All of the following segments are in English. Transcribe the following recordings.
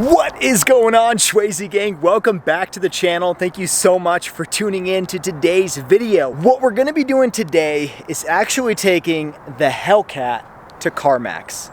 What is going on, Swayze gang? Welcome back to the channel. Thank you so much for tuning in to today's video. What we're gonna be doing today is actually taking the Hellcat to Carmax.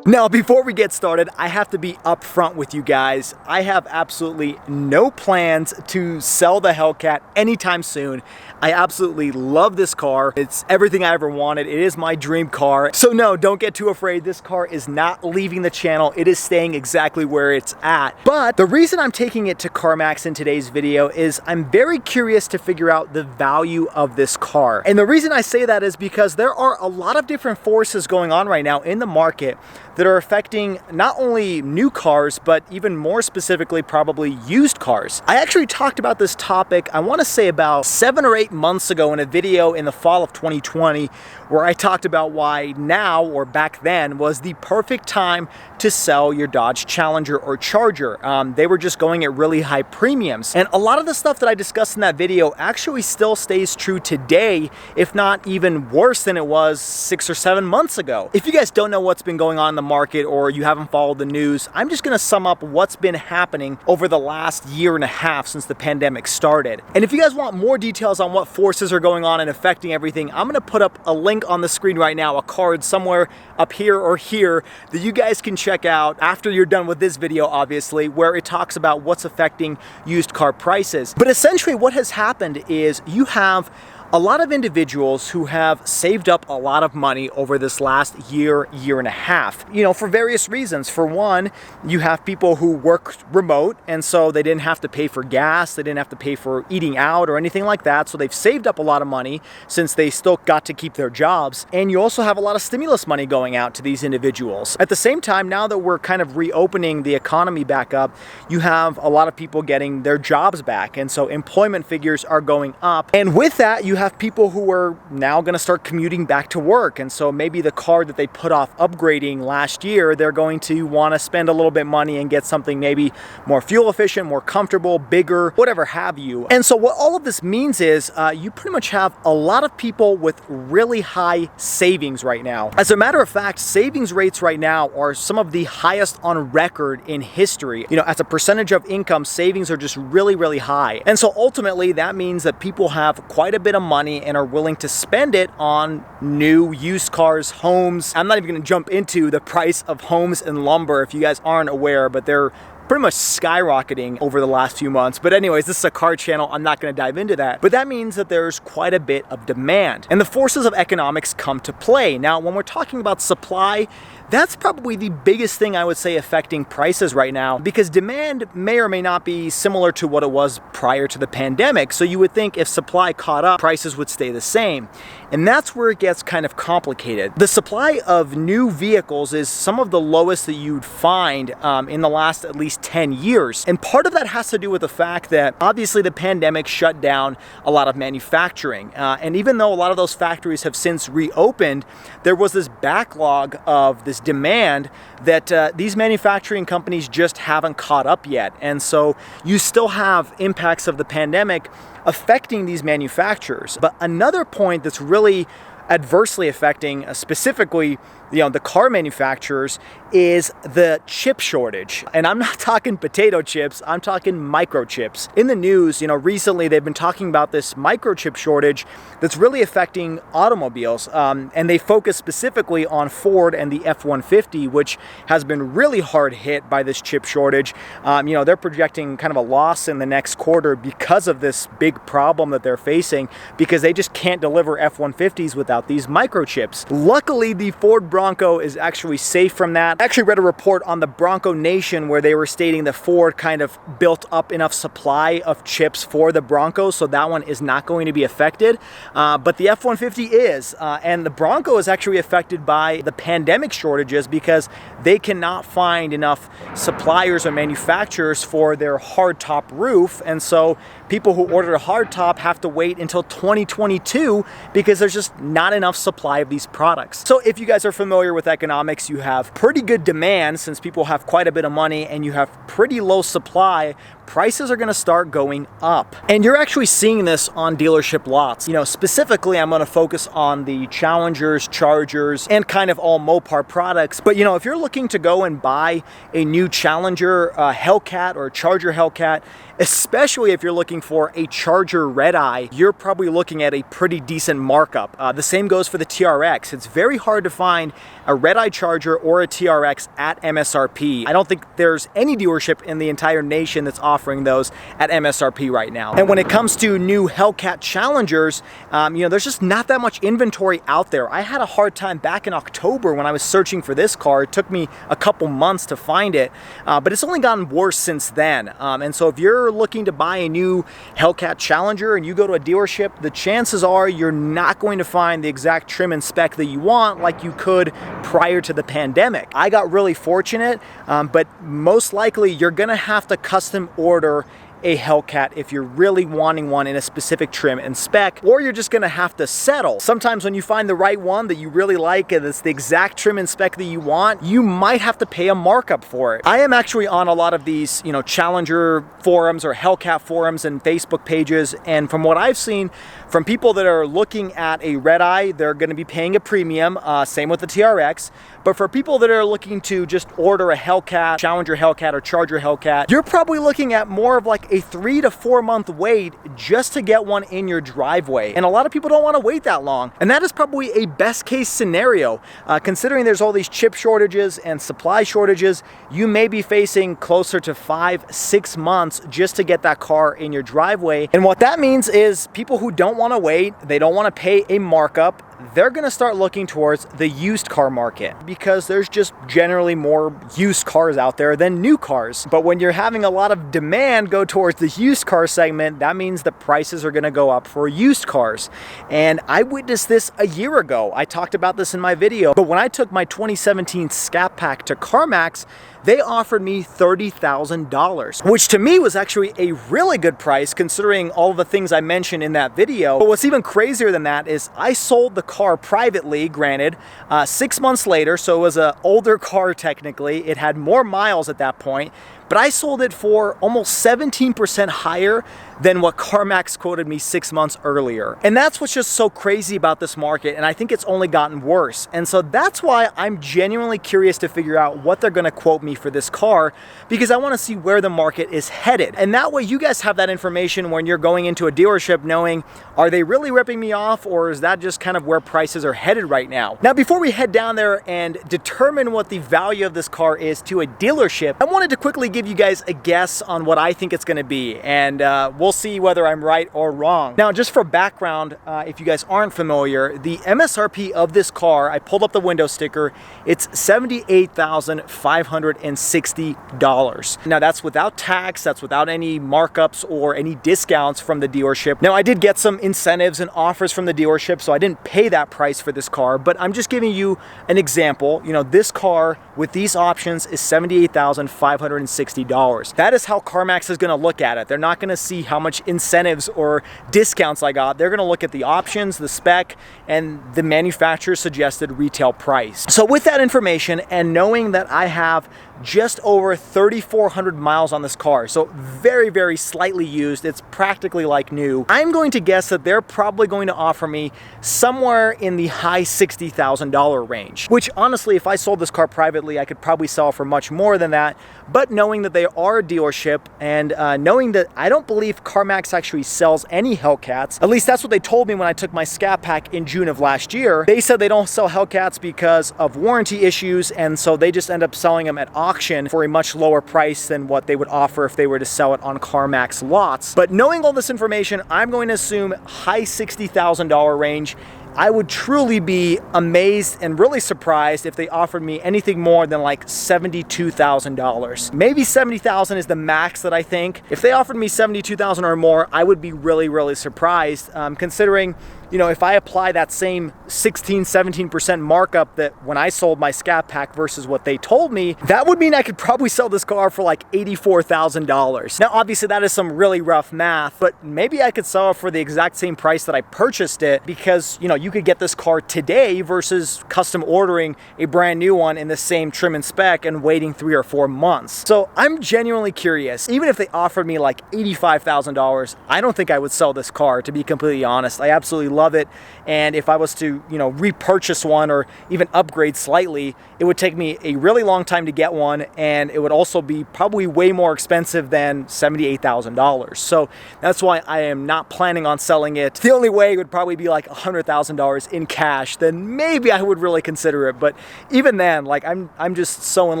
Now, before we get started, I have to be upfront with you guys. I have absolutely no plans to sell the Hellcat anytime soon. I absolutely love this car. It's everything I ever wanted. It is my dream car. So no, don't get too afraid. This car is not leaving the channel. It is staying exactly where it's at. But the reason I'm taking it to Carmax in today's video is I'm very curious to figure out the value of this car. And the reason I say that is because there are a lot of different forces going on right now in the market that are affecting not only new cars, but even more specifically, probably used cars. I actually talked about this topic, I want to say about 7 or 8 months ago in a video in the fall of 2020, where I talked about why now, or back then, was the perfect time to sell your Dodge Challenger or Charger. They were just going at really high premiums. And a lot of the stuff that I discussed in that video actually still stays true today, if not even worse than it was 6 or 7 months ago. If you guys don't know what's been going on in the market, or you haven't followed the news, I'm just gonna sum up what's been happening over the last year and a half since the pandemic started. And if you guys want more details on what forces are going on and affecting everything, I'm gonna put up a link on the screen right now, a card somewhere up here or here that you guys can check out after you're done with this video, obviously, where it talks about what's affecting used car prices. But essentially what has happened is you have a lot of individuals who have saved up a lot of money over this last year and a half, you know, for various reasons. For one, you have people who work remote, and so they didn't have to pay for gas, they didn't have to pay for eating out or anything like that, so they've saved up a lot of money since they still got to keep their jobs. And you also have a lot of stimulus money going out to these individuals. At the same time, now that we're kind of reopening the economy back up, you have a lot of people getting their jobs back, and so employment figures are going up. And with that, you have people who are now going to start commuting back to work, and so maybe the car that they put off upgrading last year, they're going to want to spend a little bit money and get something maybe more fuel efficient, more comfortable, bigger, whatever have you. And so what all of this means is you pretty much have a lot of people with really high savings right now. As a matter of fact, savings rates right now are some of the highest on record in history. You know, as a percentage of income, savings are just really high. And so ultimately that means that people have quite a bit of money and are willing to spend it on new used cars, homes. I'm not even going to jump into the price of homes and lumber if you guys aren't aware, but they're pretty much skyrocketing over the last few months. But anyways, this is a car channel. I'm not going to dive into that. But that means that there's quite a bit of demand. And the forces of economics come to play. Now, when we're talking about supply, that's probably the biggest thing I would say affecting prices right now, because demand may or may not be similar to what it was prior to the pandemic. So you would think if supply caught up, prices would stay the same. And that's where it gets kind of complicated. The supply of new vehicles is some of the lowest that you'd find in the last at least 10 years. And part of that has to do with the fact that obviously the pandemic shut down a lot of manufacturing. And even though a lot of those factories have since reopened, there was this backlog of this demand that these manufacturing companies just haven't caught up yet. And so you still have impacts of the pandemic affecting these manufacturers. But another point that's really adversely affecting specifically the car manufacturers is the chip shortage. And I'm not talking potato chips, I'm talking microchips. In the news, recently they've been talking about this microchip shortage that's really affecting automobiles. And they focus specifically on Ford and the F-150, which has been really hard hit by this chip shortage. They're projecting kind of a loss in the next quarter because of this big problem that they're facing, because they just can't deliver F-150s without out these microchips. Luckily, the Ford Bronco is actually safe from that. I actually read a report on the Bronco Nation where they were stating that Ford kind of built up enough supply of chips for the Bronco, so that one is not going to be affected. But the F-150 is, and the Bronco is actually affected by the pandemic shortages because they cannot find enough suppliers or manufacturers for their hardtop roof, and so people who ordered a hardtop have to wait until 2022 because there's just not enough supply of these products. So if you guys are familiar with economics, you have pretty good demand since people have quite a bit of money, and you have pretty low supply, prices are gonna start going up. And you're actually seeing this on dealership lots. You know, specifically, I'm gonna focus on the Challengers, Chargers, and kind of all Mopar products. But you know, if you're looking to go and buy a new Challenger Hellcat or Charger Hellcat, especially if you're looking for a Charger Red Eye, you're probably looking at a pretty decent markup. The same goes for the TRX. It's very hard to find a Red Eye Charger or a TRX at MSRP. I don't think there's any dealership in the entire nation that's offering those at MSRP right now. And when it comes to new Hellcat Challengers, you know, there's just not that much inventory out there. I had a hard time back in October when I was searching for this car. It took me a couple months to find it, but it's only gotten worse since then. And so if you're looking to buy a new Hellcat Challenger and you go to a dealership, the chances are you're not going to find the exact trim and spec that you want like you could prior to the pandemic. I got really fortunate, but most likely you're gonna have to custom order a Hellcat if you're really wanting one in a specific trim and spec, or you're just gonna have to settle. Sometimes when you find the right one that you really like and it's the exact trim and spec that you want, you might have to pay a markup for it. I am actually on a lot of these, you know, Challenger forums or Hellcat forums and Facebook pages, and from what I've seen from people that are looking at a Red Eye, they're gonna be paying a premium, same with the TRX. But for people that are looking to just order a Hellcat, Challenger Hellcat or Charger Hellcat, you're probably looking at more of like a 3 to 4 month wait just to get one in your driveway. And a lot of people don't want to wait that long. And that is probably a best case scenario. Considering there's all these chip shortages and supply shortages, you may be facing closer to 5-6 months just to get that car in your driveway. And what that means is people who don't want to wait, they don't want to pay a markup, they're going to start looking towards the used car market because there's just generally more used cars out there than new cars. But when you're having a lot of demand go towards the used car segment, that means the prices are going to go up for used cars. And I witnessed this a year ago. I talked about this in my video, but when I took my 2017 Scat Pack to Carmax, they offered me $30,000, which to me was actually a really good price considering all of the things I mentioned in that video. But what's even crazier than that is I sold the car privately, granted, 6 months later, so it was an older car technically. It had more miles at that point, but I sold it for almost 17% higher than what Carmax quoted me 6 months earlier. And that's what's just so crazy about this market, and I think it's only gotten worse. And so that's why I'm genuinely curious to figure out what they're gonna quote me for this car, because I wanna see where the market is headed. And that way you guys have that information when you're going into a dealership knowing, are they really ripping me off, or is that just kind of where prices are headed right now? Now, before we head down there and determine what the value of this car is to a dealership, I wanted to quickly give you guys a guess on what I think it's gonna be, and we'll see whether I'm right or wrong. Now, just for background, if you guys aren't familiar, the MSRP of this car, I pulled up the window sticker, it's $78,560. Now, that's without tax, that's without any markups or any discounts from the dealership. Now, I did get some incentives and offers from the dealership, so I didn't pay that price for this car, but I'm just giving you an example. You know, this car with these options is $78,560. That is how Carmax is gonna look at it. They're not gonna see how much incentives or discounts I got. They're gonna look at the options, the spec, and the manufacturer's suggested retail price. So with that information and knowing that I have just over 3,400 miles on this car, so very, very slightly used, it's practically like new, I'm going to guess that they're probably going to offer me somewhere in the high $60,000 range, which honestly, if I sold this car privately, I could probably sell for much more than that. But knowing that they are a dealership and knowing that I don't believe Carmax actually sells any Hellcats, at least that's what they told me when I took my Scat Pack in June of last year. They said they don't sell Hellcats because of warranty issues, and so they just end up selling them at auction for a much lower price than what they would offer if they were to sell it on Carmax lots. But knowing all this information, I'm going to assume high $60,000 range. I would truly be amazed and really surprised if they offered me anything more than like $72,000. Maybe $70,000 is the max that I think. If they offered me $72,000 or more, I would be really, really surprised, considering, you know, if I apply that same 16-17% markup that when I sold my Scat Pack versus what they told me, that would mean I could probably sell this car for like $84,000. Now, obviously that is some really rough math, but maybe I could sell it for the exact same price that I purchased it, because, you know, you could get this car today versus custom ordering a brand new one in the same trim and spec and waiting 3 or 4 months. So I'm genuinely curious. Even if they offered me like $85,000, I don't think I would sell this car, to be completely honest. I absolutely love it. And if I was to, you know, repurchase one or even upgrade slightly, it would take me a really long time to get one, and it would also be probably way more expensive than $78,000. So that's why I am not planning on selling it. The only way would probably be like $100,000 in cash. Then maybe I would really consider it. But even then, like I'm just so in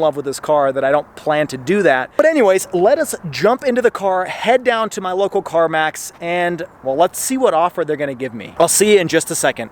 love with this car that I don't plan to do that. But anyways, let us jump into the car, head down to my local CarMax, and well, let's see what offer they're gonna give me. I'll see you in just a second.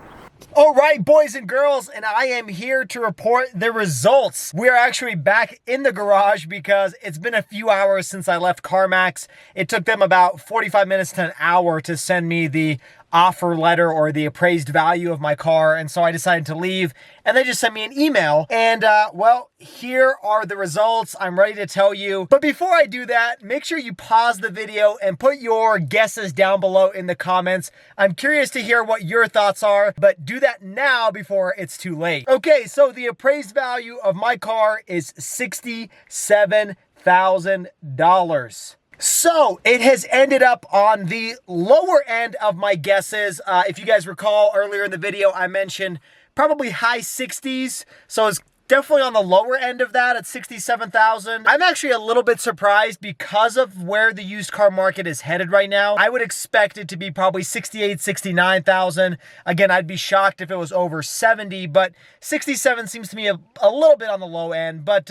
All right, boys and girls, and I am here to report the results. We are actually back in the garage because it's been a few hours since I left CarMax. It took them about 45 minutes to an hour to send me the offer letter or the appraised value of my car, and so I decided to leave, and they just sent me an email, and well, here are the results. I'm ready to tell you, but before I do that, make sure you pause the video and put your guesses down below in the comments. I'm curious to hear what your thoughts are, but do that now before it's too late. Okay, so the appraised value of my car is $67,000. So it has ended up on the lower end of my guesses. If you guys recall earlier in the video, I mentioned probably high 60s. So it's definitely on the lower end of that at 67,000. I'm actually a little bit surprised because of where the used car market is headed right now. I would expect it to be probably 68, 69,000. Again, I'd be shocked if it was over 70, but 67 seems to me a little bit on the low end. But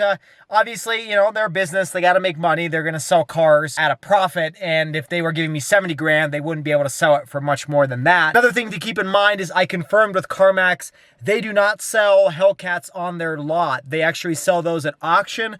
obviously, you know, they're a business. They got to make money. They're going to sell cars at a profit. And if they were giving me 70 grand, they wouldn't be able to sell it for much more than that. Another thing to keep in mind is I confirmed with CarMax, they do not sell Hellcats on their lot. They actually sell those at auction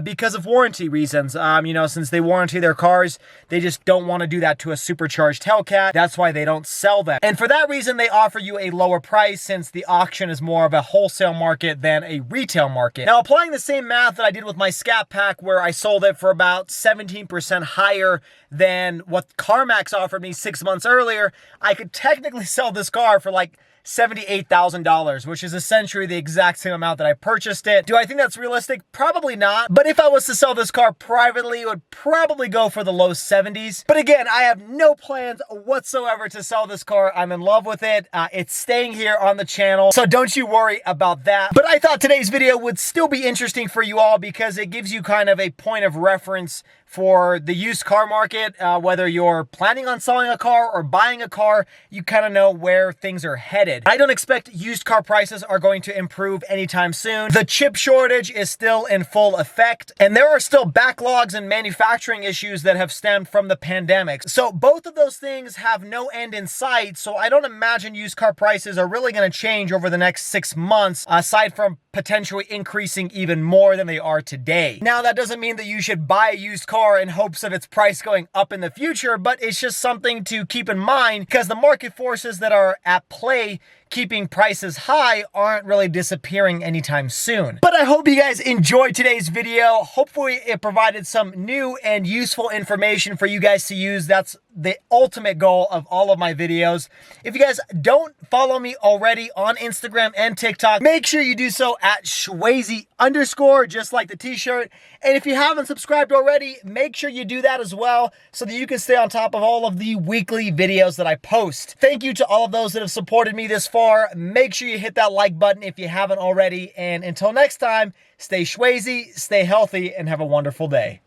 because of warranty reasons. You know, since they warranty their cars, they just don't want to do that to a supercharged Hellcat. That's why they don't sell them. And for that reason, they offer you a lower price, since the auction is more of a wholesale market than a retail market. Now, applying the same math that I did with my Scat Pack, where I sold it for about 17% higher than what CarMax offered me 6 months earlier, I could technically sell this car for like $78,000, which is essentially the exact same amount that I purchased it. Do I think that's realistic? Probably not. But if I was to sell this car privately, it would probably go for the low 70s. But again, I have no plans whatsoever to sell this car. I'm in love with it. It's staying here on the channel, so don't you worry about that. But I thought today's video would still be interesting for you all because it gives you kind of a point of reference for the used car market. Whether you're planning on selling a car or buying a car, you kind of know where things are headed. I don't expect used car prices are going to improve anytime soon. The chip shortage is still in full effect, and there are still backlogs and manufacturing issues that have stemmed from the pandemic. So both of those things have no end in sight, so I don't imagine used car prices are really going to change over the next 6 months, aside from potentially increasing even more than they are today. Now, that doesn't mean that you should buy a used car in hopes of its price going up in the future, but it's just something to keep in mind because the market forces that are at play keeping prices high aren't really disappearing anytime soon. But I hope you guys enjoyed today's video. Hopefully it provided some new and useful information for you guys to use. That's the ultimate goal of all of my videos. If you guys don't follow me already on Instagram and TikTok, make sure you do so at Shwazy_, just like the t-shirt. And if you haven't subscribed already, make sure you do that as well so that you can stay on top of all of the weekly videos that I post. Thank you to all of those that have supported me this far. Make sure you hit that like button if you haven't already. And until next time, stay Shwazy, stay healthy, and have a wonderful day.